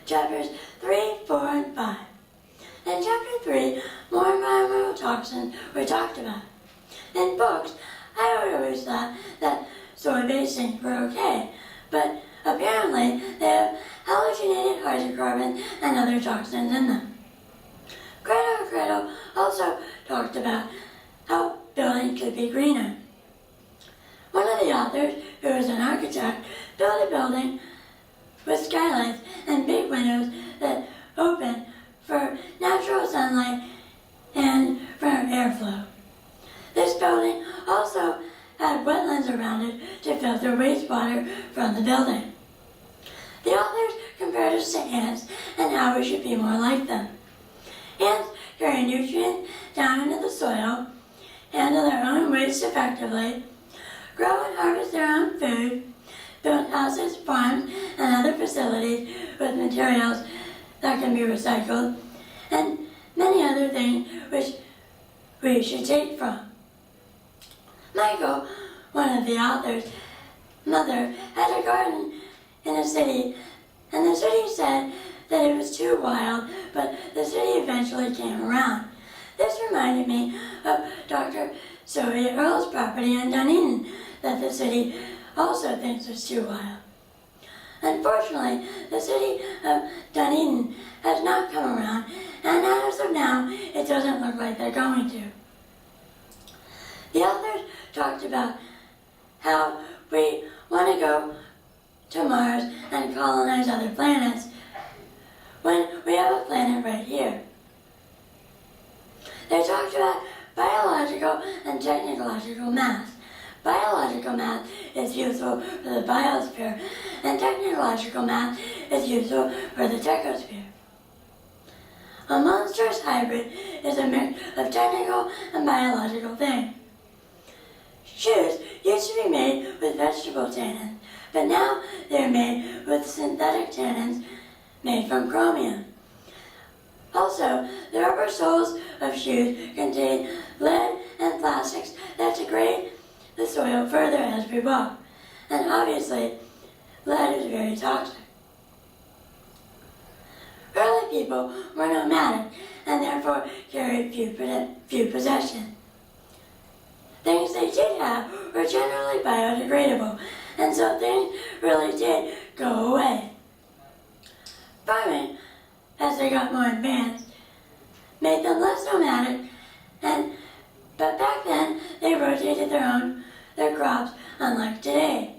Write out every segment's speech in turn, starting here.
chapters 3, 4, and 5. In chapter 3, more environmental toxins were talked about. In books, I always thought that soy-based things were okay, but apparently they have halogenated hydrocarbons and other toxins in them. Cradle also talked about how buildings could be greener. One of the authors, who was an architect, built a building with skylights and big windows that open for natural sunlight and for airflow. This building also had wetlands around it to filter wastewater from the building. The authors compared us to ants and how we should be more like them. Ants carry nutrients down into the soil, handle their own waste effectively, grow and harvest their own food, build houses, farms, and other facilities with materials that can be recycled, and many other things which we should take from. Michael, one of the authors' mother, had a garden in a city, and the city said that it was too wild, but the city eventually came around. This reminded me of Dr. Sylvia Earle's property in Dunedin that the city also thinks is too wild. Unfortunately, the city of Dunedin has not come around, and as of now, it doesn't look like they're going to. The authors talked about how we want to go to Mars and colonize other planets when we have a planet right here. They talked about biological and technological math. Biological math is useful for the biosphere, and technological math is useful for the techosphere. A monstrous hybrid is a mix of technical and biological things. Shoes used to be made with vegetable tannins, but now they're made with synthetic tannins made from chromium. Also, the rubber soles of shoes contain lead and plastics that degrade the soil further as we walk, and obviously, lead is very toxic. Early people were nomadic and therefore carried few possessions. Things they did have were generally biodegradable, and so things really did go away. Farming, as they got more advanced, made them less nomadic, but back then they rotated their crops unlike today.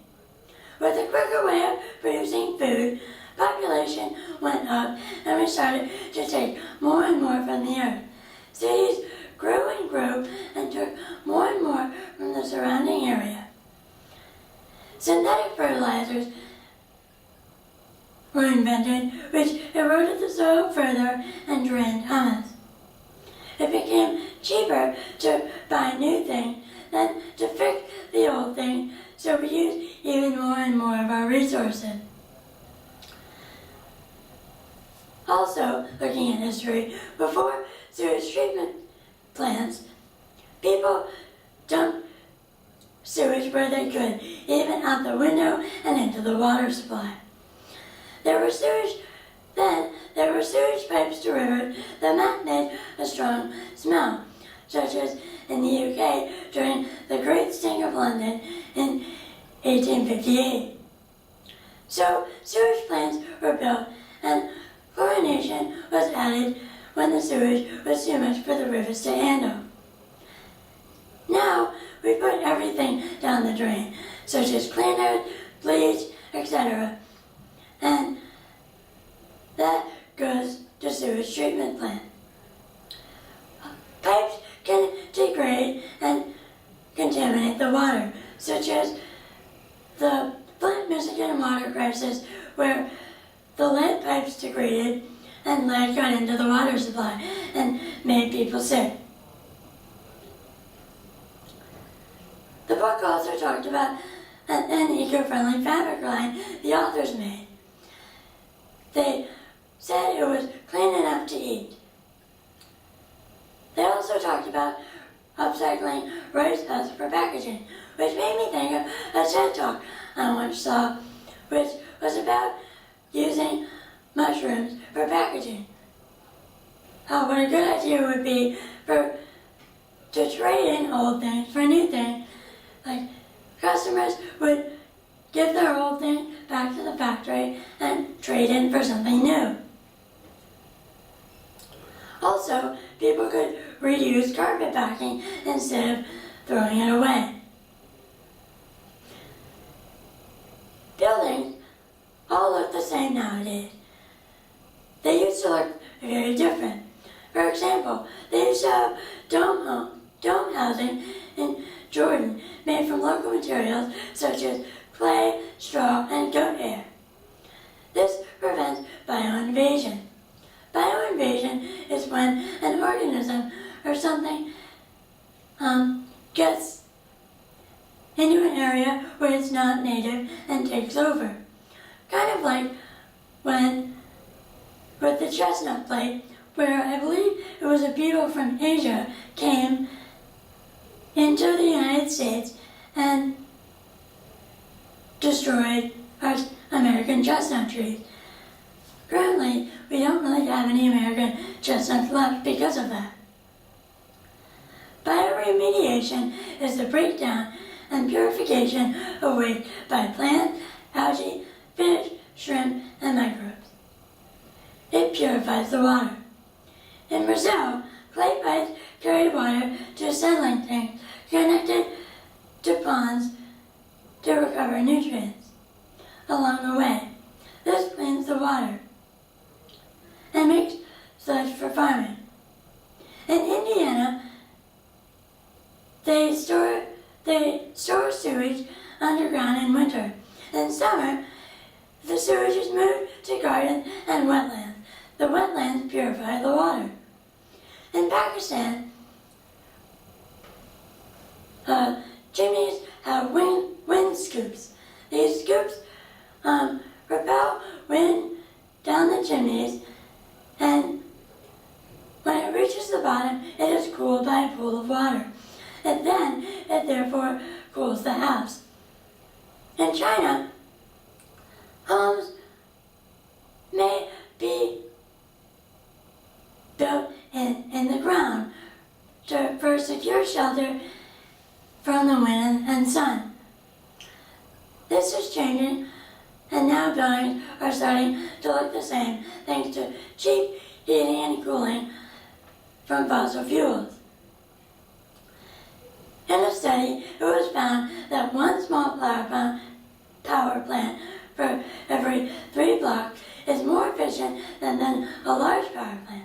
With a quicker way of producing food, population went up and we started to take more and more from the earth. Cities grew and grew and took more and more from the surrounding area. Synthetic fertilizers were invented, which eroded the soil further and drained humus. It became cheaper to buy new things than to fix the old thing, so we used even more and more of our resources. Also, looking at history, before sewage treatment plants, people dumped sewage where they could, even out the window and into the water supply. There were sewage pipes to rivers that made a strong smell, such as in the UK during the Great Sting of London in 1858. So sewage plants were built and chlorination was added when the sewage was too much for the rivers to handle. Now we put everything down the drain, such as cleaners, bleach, etc. And that goes to sewage treatment plant. Pipes can degrade and contaminate the water, such as the Flint, Michigan water crisis, where the lead pipes degraded and lead got into the water supply and made people sick. The book also talked about an eco-friendly fabric line the authors made. They said it was clean enough to eat. They also talked about upcycling rice husks for packaging, which made me think of a TED Talk I once saw, which was about using mushrooms for packaging. What a good idea would be to trade in old things for new things. Like customers would give their old thing back to the factory and trade in for something new. Also, people could reuse carpet backing instead of throwing it away. Buildings all look the same nowadays. They used to look very different. For example, they used to have dome housing in Jordan made from local materials such as clay, straw, and goat hair. This prevents bioinvasion. Bioinvasion is when an organism or something gets into an area where it's not native and takes over. Kind of like when, with the chestnut plate, where I believe it was a beetle from Asia came into the United States and destroyed our American chestnut trees. Currently, we don't really have any American chestnuts left because of that. Bioremediation is the breakdown and purification of waste by plants, algae, fish, shrimp, and microbes. It purifies the water. In Brazil, clay pipes carry water to settling tanks connected to ponds to recover nutrients along the way. This cleans the water and makes sludge for farming. In Indiana, they store sewage underground in winter. In summer, the sewage is moved to gardens and wetlands. The wetlands purify the water. In Pakistan, chimneys have wind scoops. These scoops repel wind down the chimneys, and when it reaches the bottom, it is cooled by a pool of water. And then it therefore cools the house. In China, homes may be built in the ground for secure shelter from the wind and sun. This is changing, and now buildings are starting to look the same thanks to cheap heating and cooling from fossil fuels. In a study, it was found that one small power plant for every 3 blocks is more efficient than a large power plant.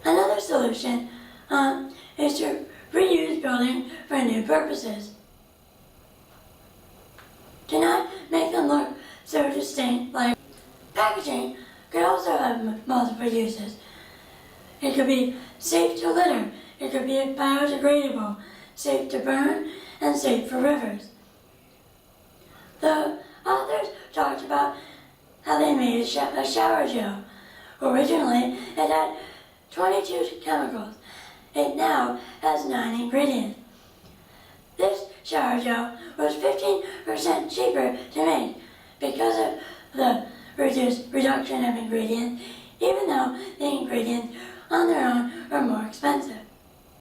Another solution is to reuse buildings for new purposes. To not make them look so distinct like packaging could also have multiple uses. It could be safe to litter, it could be biodegradable, safe to burn, and safe for rivers. The authors talked about how they made a shower gel. Originally, it had 22 chemicals. It now has 9 ingredients. This shower gel was 15% cheaper to make because of the reduction of ingredients, even though the ingredients on their own are more expensive.